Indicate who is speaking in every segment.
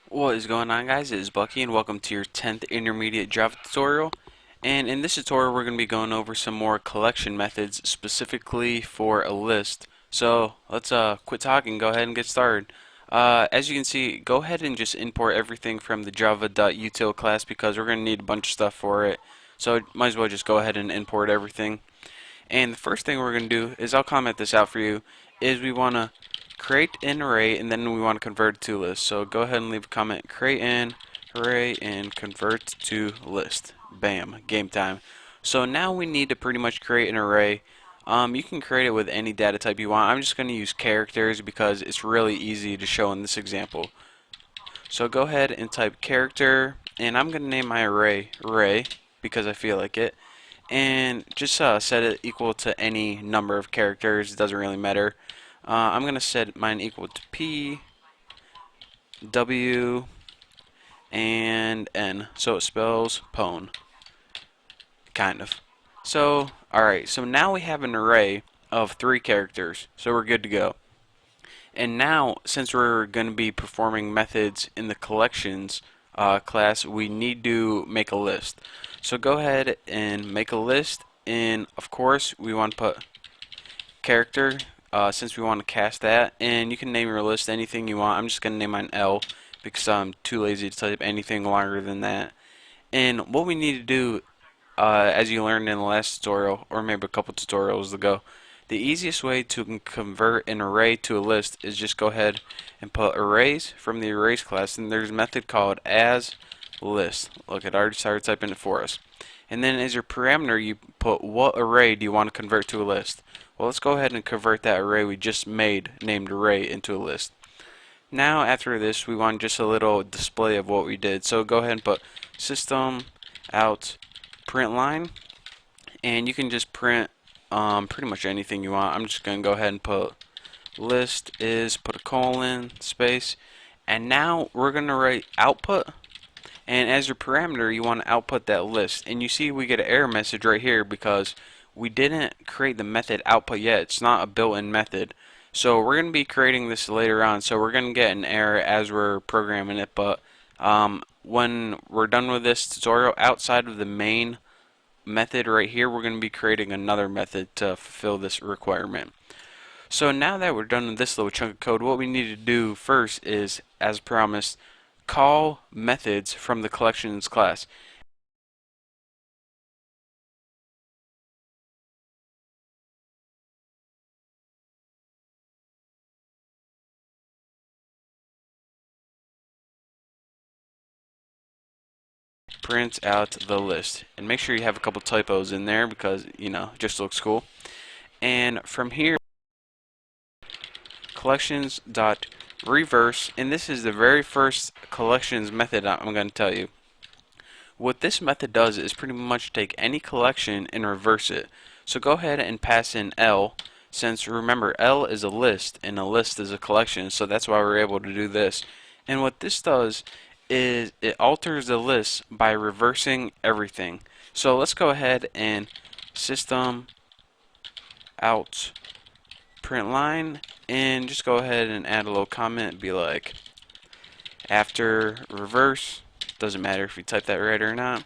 Speaker 1: What is going on, guys? It is Bucky and welcome to your 10th intermediate Java tutorial. And in this tutorial we're going to be going over some more collection methods specifically for a list. So let's quit talking and go ahead and get started. As you can see, go ahead and just import everything from the java.util class because we're going to need a bunch of stuff for it. So might as well just go ahead and import everything. And the first thing we're going to do is, I'll comment this out for you, is we want to create an array and then we want to convert it to list. So go ahead and leave a comment, create an array and convert to list. Bam, game time. So now we need to pretty much create an array. You can create it with any data type you want. I'm just going to use characters because it's really easy to show in this example. So go ahead and type character, and I'm going to name my array because I feel like it, and just set it equal to any number of characters. It doesn't really matter. I'm going to set mine equal to P, W, and N. So it spells pwn, kind of. So, alright, so now we have an array of 3 characters. So we're good to go. And now, since we're going to be performing methods in the collections class, we need to make a list. So go ahead and make a list, and of course we want to put character since we want to cast that, and you can name your list anything you want. I'm just going to name mine L because I'm too lazy to type anything longer than that. And what we need to do, as you learned in the last tutorial, or maybe a couple tutorials ago, the easiest way to convert an array to a list is just go ahead and put arrays from the arrays class, and there's a method called as list. Look, it already started typing it for us. And then as your parameter, you put what array do you want to convert to a list. Well, let's go ahead and convert that array we just made, named array, into a list. Now after this, we want just a little display of what we did. So go ahead and put system out print line, and you can just print pretty much anything you want. I'm just going to go ahead and put list is, put a colon, space, and now we're going to write output, and as your parameter you want to output that list. And you see we get an error message right here because we didn't create the method output yet. It's not a built-in method. So we're going to be creating this later on, so we're going to get an error as we're programming it, but when we're done with this tutorial, outside of the main method right here, we're going to be creating another method to fulfill this requirement. So now that we're done with this little chunk of code, what we need to do first is, as promised, call methods from the collections class. Print out the list, and make sure you have a couple typos in there because, you know, it just looks cool. And from here, collections dot reverse, and this is the very first collections method I'm going to tell you. What this method does is pretty much take any collection and reverse it. So go ahead and pass in L, since remember L is a list and a list is a collection, so that's why we're able to do this. And what this does is it alters the list by reversing everything. So let's go ahead and system out print line, and just go ahead and add a little comment, be like after reverse, doesn't matter if you type that right or not.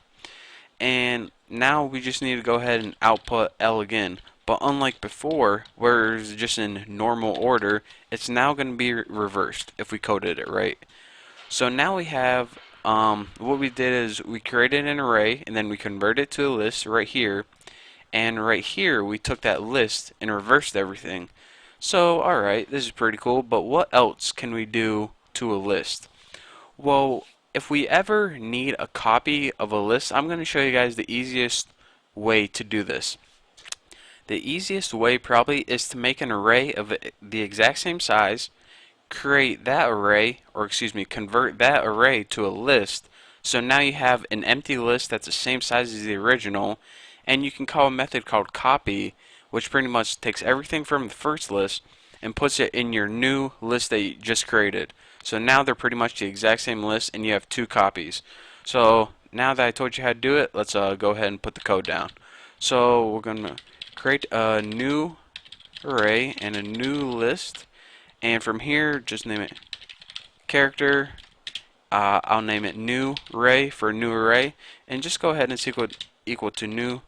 Speaker 1: And now we just need to go ahead and output L again. But unlike before, where it's just in normal order, it's now going to be reversed if we coded it right. So now we have, what we did is we created an array and then we converted it to a list right here. And right here we took that list and reversed everything. So alright, this is pretty cool, but what else can we do to a list? Well, if we ever need a copy of a list, I'm going to show you guys the easiest way to do this. The easiest way probably is to make an array of the exact same size, create that array, or excuse me, convert that array to a list. So now you have an empty list that's the same size as the original, and you can call a method called copy, which pretty much takes everything from the first list and puts it in your new list that you just created. So now they're pretty much the exact same list and you have 2 copies. So now that I told you how to do it, let's go ahead and put the code down. So we're going to create a new array and a new list, and from here just name it character, I'll name it new array for new array, and just go ahead and equal to new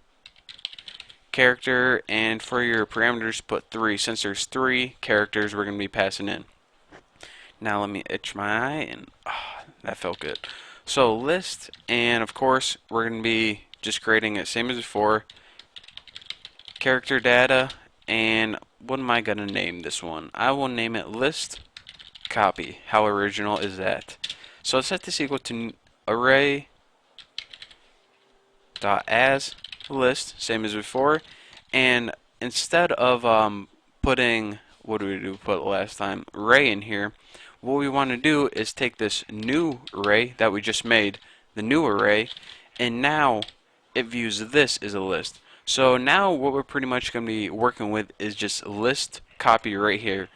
Speaker 1: character, and for your parameters put 3 since there's 3 characters we're going to be passing in. Now let me itch my eye, and that felt good. So list, and of course we're going to be just creating it same as before, character data, and what am I going to name this one? I will name it list copy. How original is that? So let's set this equal to array dot as list, same as before, and instead of putting, what do we do put last time, array in here, what we want to do is take this new array that we just made, the new array, and now it views this as a list. So now what we're pretty much going to be working with is just list copy right here.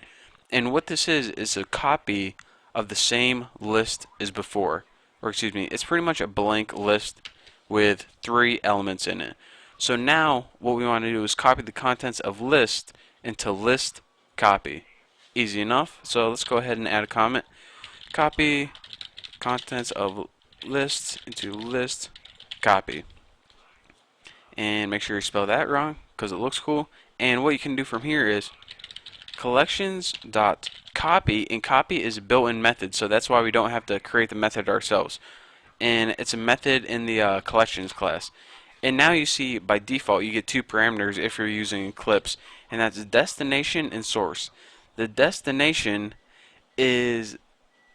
Speaker 1: And what this is a copy of the same list as before. Or excuse me, it's pretty much a blank list with 3 elements in it. So now what we want to do is copy the contents of list into list copy. Easy enough. So let's go ahead and add a comment. Copy contents of list into list copy. And make sure you spell that wrong because it looks cool. And what you can do from here is collections.copy, and copy is a built-in method, so that's why we don't have to create the method ourselves. And it's a method in the collections class. And now you see by default you get 2 parameters if you're using Eclipse, and that's destination and source. The destination is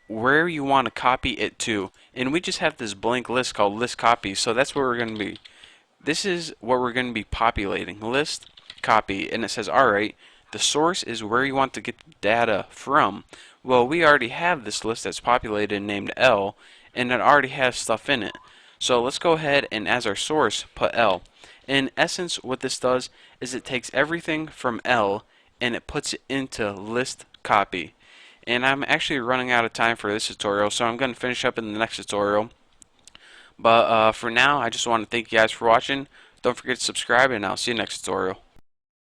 Speaker 1: where you want to copy it to, and we just have this blank list called list copy, so that's where we're going to be. This is what we're going to be populating, list copy, and it says alright, the source is where you want to get the data from. Well, we already have this list that's populated named L, and it already has stuff in it. So let's go ahead and as our source put L. In essence, what this does is it takes everything from L and it puts it into list copy. And I'm actually running out of time for this tutorial, so I'm going to finish up in the next tutorial. But for now, I just want to thank you guys for watching. Don't forget to subscribe, and I'll see you next tutorial.